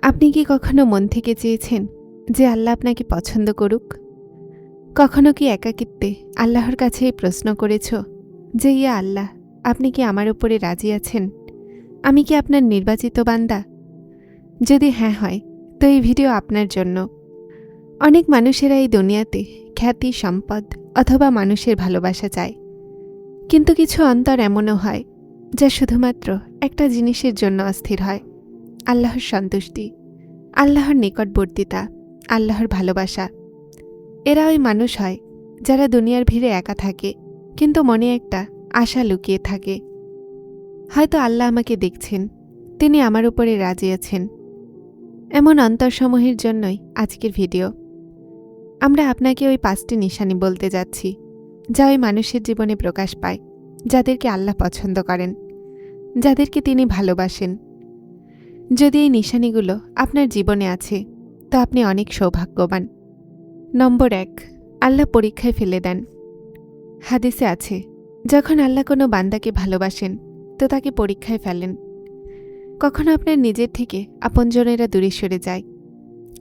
আপনি কি কখনো মন থেকে চেয়েছেন যে আল্লাহ আপনাকে পছন্দ করুক? কখনো কি একাকিত্বে আল্লাহর কাছে এই প্রশ্ন করেছ যে ইয়া আল্লাহ, আপনি কি আমার উপরে রাজি আছেন? আমি কি আপনার নির্বাচিত বান্দা? যদি হ্যাঁ হয় তো এই ভিডিও আপনার জন্য। অনেক মানুষেরা এই দুনিয়াতে খ্যাতি, সম্পদ অথবা মানুষের ভালোবাসা চায়, কিন্তু কিছু অন্তর এমনও হয় যা শুধুমাত্র একটা জিনিসের জন্য অস্থির হয়: আল্লাহর সন্তুষ্টি, আল্লাহর নিকটবর্তিতা, আল্লাহর ভালোবাসা। এরা ওই মানুষ হয় যারা দুনিয়ার ভিড়ে একা থাকে, কিন্তু মনে একটা আশা লুকিয়ে থাকে। হয়তো আল্লাহ আমাকে দেখছেন, তিনি আমার উপরে রাজি আছেন। এমন অন্তরসমূহের জন্যই আজকের ভিডিও। আমরা আপনাকে ওই 5টি নিশানি বলতে যাচ্ছি যা ওই মানুষের জীবনে প্রকাশ পায়, যাদেরকে আল্লাহ পছন্দ করেন, যাদেরকে তিনি ভালোবাসেন। যদি এই নিশানিগুলো আপনার জীবনে আছে তো আপনি অনেক সৌভাগ্যবান। নম্বর 1, আল্লাহ পরীক্ষায় ফেলে দেন। হাদিসে আছে, যখন আল্লাহ কোনো বান্দাকে ভালোবাসেন তো তাকে পরীক্ষায় ফেলেন। কখনো আপনার নিজের থেকে আপনজনেরা দূরে সরে যায়,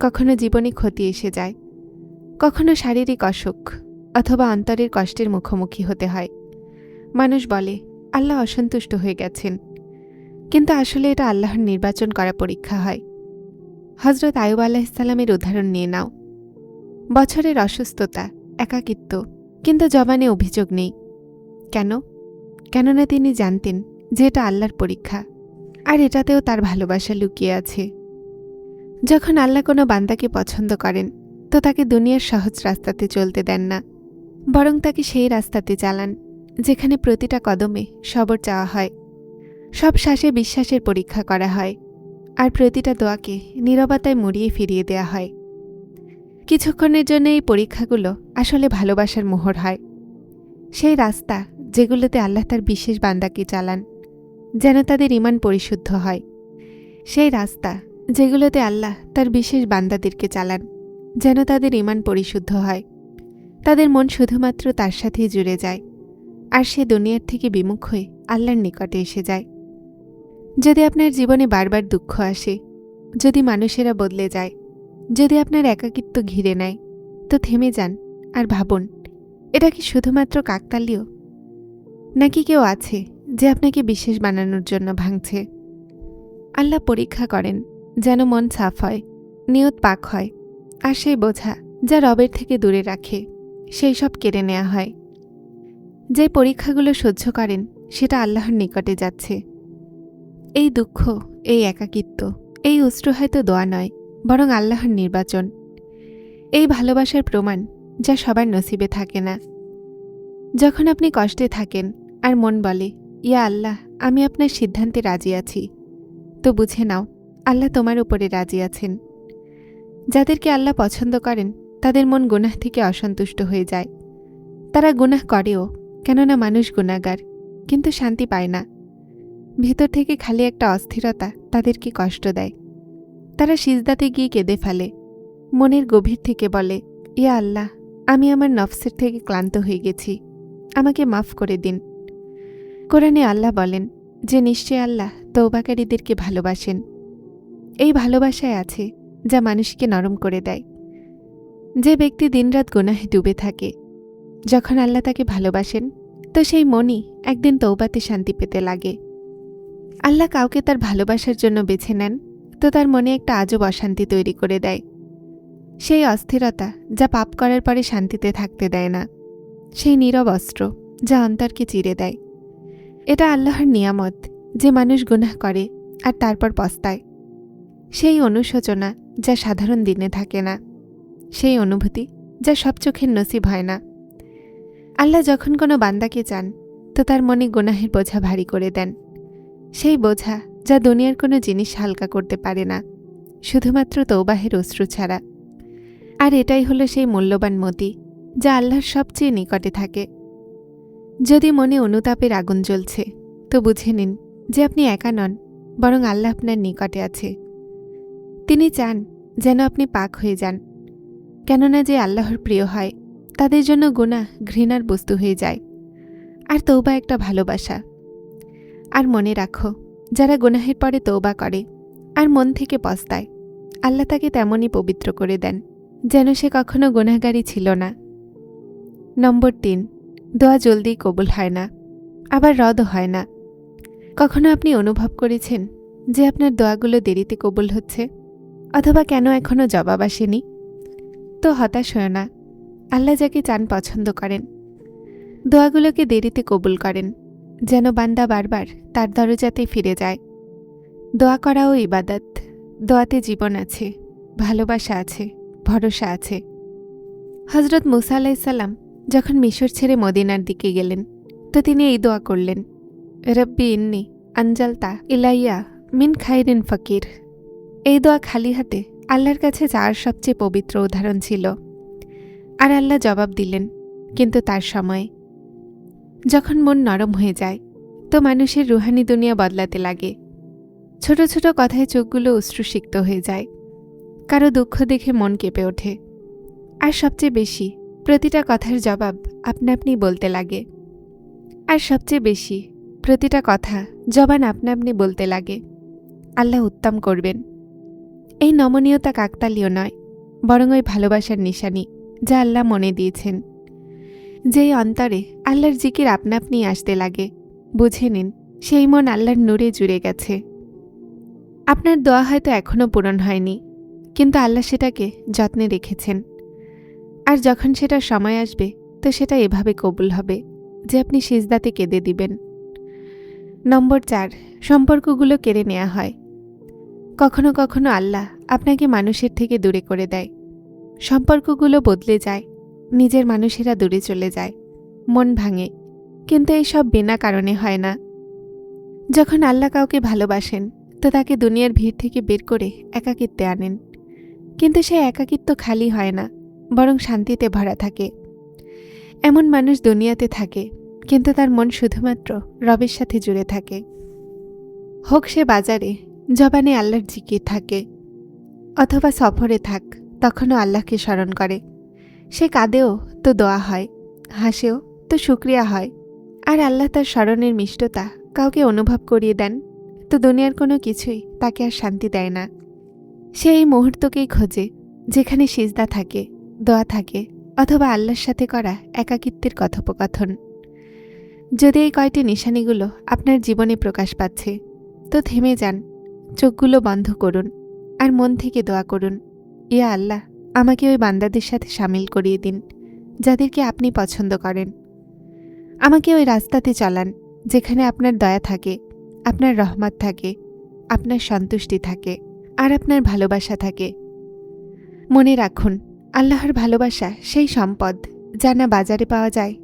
কখনো জীবনে ক্ষতি এসে যায়, কখনো শারীরিক অসুখ অথবা অন্তরের কষ্টের মুখোমুখি হতে হয়। মানুষ বলে আল্লাহ অসন্তুষ্ট হয়ে গেছেন, কিন্তু আসলে এটা আল্লাহর নির্বাচন করা পরীক্ষা হয়। হজরত আয়ুব আলাইহিসসালামের উদাহরণ নিয়ে নাও। বছরের অসুস্থতা, একাকিত্ব, কিন্তু জবানে অভিযোগ নেই। কেন? কেননা তিনি জানতেন যে এটা আল্লাহর পরীক্ষা, আর এটাতেও তার ভালোবাসা লুকিয়ে আছে। যখন আল্লাহ কোনো বান্দাকে পছন্দ করেন তো তাকে দুনিয়ার সহজ রাস্তাতে চলতে দেন না, বরং তাকে সেই রাস্তাতে চালান যেখানে প্রতিটা কদমে সবর চাওয়া হয়, সব শ্বাসে বিশ্বাসের পরীক্ষা করা হয়, আর প্রতিটা দোয়াকে নীরবতায় মুড়িয়ে ফিরিয়ে দেয়া হয়। কিছুক্ষণের জন্য এই পরীক্ষাগুলো আসলে ভালোবাসার মোহর হয়, সেই রাস্তা যেগুলোতে আল্লাহ তার বিশেষ বান্দাকে চালান যেন তাদের ঈমান পরিশুদ্ধ হয়, সেই রাস্তা যেগুলোতে আল্লাহ তার বিশেষ বান্দাদেরকে চালান যেন তাদের ঈমান পরিশুদ্ধ হয়, তাদের মন শুধুমাত্র তার সাথেই জুড়ে যায়, আর সে দুনিয়ার থেকে বিমুখ হয়ে আল্লাহর নিকটে এসে যায়। যদি আপনার জীবনে বারবার দুঃখ আসে, যদি মানুষেরা বদলে যায়, যদি আপনার একাকিত্ব ঘিরে নেয়, তো থেমে যান আর ভাবুন, এটা কি শুধুমাত্র কাকতালীয়, নাকি কেউ আছে যে আপনাকে বিশেষ বানানোর জন্য ভাঙছে? আল্লাহ পরীক্ষা করেন যেন মন সাফ হয়, নিয়ত পাক হয়, আর সেই বোঝা যা রবের থেকে দূরে রাখে সেই সব কেড়ে নেওয়া হয়। যে পরীক্ষাগুলো সহ্য করেন সেটা আল্লাহর নিকটে যাচ্ছে। এই দুঃখ, এই একাকিত্ব, এই অশ্রু হয়তো দোয়া নয়, বরং আল্লাহর নির্বাচন। এই ভালোবাসার প্রমাণ যা সবার নসিবে থাকে না। যখন আপনি কষ্টে থাকেন আর মন বলে ইয়া আল্লাহ, আমি আপনার সিদ্ধান্তে রাজি আছি, তো বুঝে নাও আল্লাহ তোমার উপরে রাজি আছেন। যাদেরকে আল্লাহ পছন্দ করেন তাদের মন গুনাহ থেকে অসন্তুষ্ট হয়ে যায়। তারা গুনাহ করেও, কেননা মানুষ গুনাহগার, কিন্তু শান্তি পায় না। ভেতর থেকে খালি একটা অস্থিরতা তাদেরকে কষ্ট দেয়। তারা সিজদাতে গিয়ে কেঁদে ফেলে, মনের গভীর থেকে বলে ইয়া আল্লাহ, আমি আমার নফসের থেকে ক্লান্ত হয়ে গেছি, আমাকে মাফ করে দিন। কোরআনে আল্লাহ বলেন যে নিশ্চয় আল্লাহ তওবাকারীদেরকে ভালোবাসেন। এই ভালোবাসায় আছে যা মানুষকে নরম করে দেয়। যে ব্যক্তি দিনরাত গুনাহে ডুবে থাকে, যখন আল্লাহ তাকে ভালোবাসেন তো সেই মনই একদিন তওবাতে শান্তি পেতে লাগে। আল্লাহ কাউকে তার ভালোবাসার জন্য বেছে নেন তো তার মনে একটা আজব অশান্তি তৈরি করে দেয়। সেই অস্থিরতা যা পাপ করার পরে শান্তিতে থাকতে দেয় না, সেই নীরব অস্ত্র যা অন্তরকে চিরে দেয়। এটা আল্লাহর নিয়ামত যে মানুষ গুনাহ করে আর তারপর পস্তায়। সেই অনুশোচনা যা সাধারণ দিনে থাকে না, সেই অনুভূতি যা সব চোখের নসিব হয় না। আল্লাহ যখন কোনো বান্দাকে চান তো তার মনে গুনাহের বোঝা ভারী করে দেন, সেই বোঝা যা দুনিয়ার কোনো জিনিস হালকা করতে পারে না, শুধুমাত্র তওবাহের অশ্রু ছাড়া। আর এটাই হলো সেই মূল্যবান মতি যা আল্লাহর সবচেয়ে নিকটে থাকে। যদি মনে অনুতাপের আগুন জ্বলছে তো বুঝে নিন যে আপনি একা নন, বরং আল্লাহ আপনার নিকটে আছে। তিনি চান যেন আপনি পাক হয়ে যান, কেননা যে আল্লাহর প্রিয় হয় তাদের জন্য গুনাহ ঘৃণার বস্তু হয়ে যায়, আর তওবা একটা ভালোবাসা। আর মনে রাখো, যারা গুনাহের পরে তওবা করে আর মন থেকে পস্তায় আল্লাহ তাকে তেমনই পবিত্র করে দেন যেন সে কখনো গুনাহগারী ছিল না। নম্বর 3, দোয়া জলদি কবুল হয় না, আবার রদও হয় না। কখনো আপনি অনুভব করেছেন যে আপনার দোয়াগুলো দেরিতে কবুল হচ্ছে, অথবা কেন এখনও জবাব আসেনি? তো হতাশ হয় না। আল্লাহ যাকে চান পছন্দ করেন, দোয়াগুলোকে দেরিতে কবুল করেন যেন বান্দা বারবার তার দরজাতে ফিরে যায়। দোয়া করাও ইবাদত। দোয়াতে জীবন আছে, ভালোবাসা আছে, ভরসা আছে। হজরত মুসা আলাইসাল্লাম যখন মিশর ছেড়ে মদিনার দিকে গেলেন, তো তিনি এই দোয়া করলেন, রব্বি ইন্নি আনজালতা ইলাইয়া মিন খাইরিন ফকির। এই দোয়া খালি হাতে আল্লাহর কাছে যাওয়ার সবচেয়ে পবিত্র উদাহরণ ছিল। আর আল্লাহ জবাব দিলেন, কিন্তু তার সময়ে। যখন মন নরম হয়ে যায়, তো মানুষের রুহানি দুনিয়া বদলাতে লাগে। ছোট ছোট কথায় চোখগুলো অশ্রুসিক্ত হয়ে যায়, কারো দুঃখ দেখে মন কেঁপে ওঠে। আর সবচেয়ে বেশি প্রতিটা কথার জবাব আপনা আপনি বলতে লাগে। আর সবচেয়ে বেশি প্রতিটা কথা জবান আপনা আপনি বলতে লাগে, আল্লাহ উত্তম করবেন। এই নমনীয়তা কাকতালীয় নয়, বরং ওই ভালোবাসার নিশানি যা আল্লাহ মনে দিয়েছেন। যেই অন্তরে আল্লাহর জিকির আপনা আপনি আসতে লাগে, বুঝে নিন সেই মন আল্লাহর নূরে জুড়ে গেছে। আপনার দোয়া হয়তো এখনও পূরণ হয়নি, কিন্তু আল্লাহ সেটাকে যত্নে রেখেছেন। আর যখন সেটা সময় আসবে, তো সেটা এভাবে কবুল হবে যে আপনি সিজদাতে কেঁদে দিবেন। নম্বর 4, সম্পর্কগুলো কেড়ে নেওয়া হয়। কখনো কখনো আল্লাহ আপনাকে মানুষের থেকে দূরে করে দেয়। সম্পর্কগুলো বদলে যায়, নিজের মানুষেরা দূরে চলে যায়, মন ভাঙে। কিন্তু এই সব বিনা কারণে হয় না। যখন আল্লাহ কাউকে ভালোবাসেন, তো তাকে দুনিয়ার ভিড় থেকে বের করে একাকিত্বে আনেন। কিন্তু সেই একাকিত্ব খালি হয় না, বরং শান্তিতে ভরা থাকে। এমন মানুষ দুনিয়াতে থাকে, কিন্তু তার মন শুধুমাত্র রবের সাথে জুড়ে থাকে। হোক সে বাজারে, জবানে আল্লাহর জিকির থাকে, অথবা সফরে থাক, তখনও আল্লাহকে স্মরণ করে। সে কাঁদেও তো দোয়া হয়, হাসেও তো শুকরিয়া হয়। আর আল্লাহ তার স্মরণের মিষ্টতা কাউকে অনুভব করিয়ে দেন, তো দুনিয়ার কোনো কিছুই তাকে আর শান্তি দেয় না। সে এই মুহূর্তকেই খোঁজে যেখানে সিজদা থাকে, দোয়া থাকে, অথবা আল্লাহর সাথে করা একাকিত্বের কথোপকথন। যদি এই কয়টি নিশানিগুলো আপনার জীবনে প্রকাশ পাচ্ছে, তো থেমে যান, চোখগুলো বন্ধ করুন, আর মন থেকে দোয়া করুন, ইয়া আল্লাহ, আমাকে ওই বান্দাদের সাথে সামিল করিয়ে দিন যাদেরকে আপনি পছন্দ করেন। আমাকে ওই রাস্তাতে চালান যেখানে আপনার দয়া থাকে, আপনার রহমত থাকে, আপনার সন্তুষ্টি থাকে, আর আপনার ভালোবাসা থাকে। মনে রাখুন, আল্লাহর ভালোবাসা সেই সম্পদ যা না বাজারে পাওয়া যায়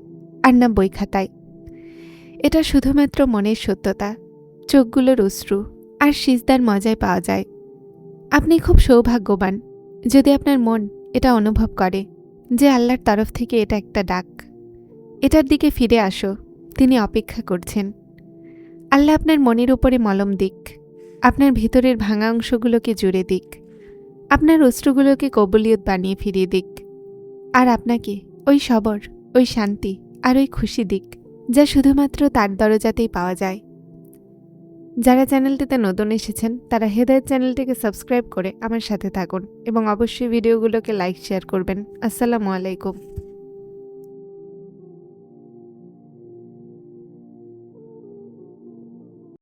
আর না বই খাতায়। এটা শুধুমাত্র মনের সত্যতা, চোখগুলোর অশ্রু আর সিজদার মজায় পাওয়া যায়। আপনি খুব সৌভাগ্যবান যদি আপনার মন এটা অনুভব করে যে আল্লাহর তরফ থেকে এটা একটা ডাক। এটার দিকে ফিরে আসো, তিনি অপেক্ষা করছেন। আল্লাহ আপনার মনের উপরে মলম দিক, আপনার ভিতরের ভাঙা অংশগুলোকে জুড়ে দিক, আপনার অশ্রুগুলোকে কবুলিয়ত বানিয়ে ফিরিয়ে দিক, আর আপনাকে ওই সবর, ওই শান্তি আর ওই খুশি দিক যা শুধুমাত্র তার দরজাতেই পাওয়া যায়। যারা চ্যানেলটিতে নতুন এসেছেন, তারা হেদায়েত চ্যানেলটিকে সাবস্ক্রাইব করে আমার সাথে থাকুন এবং অবশ্যই ভিডিওগুলোকে লাইক শেয়ার করবেন। আসসালামু আলাইকুম।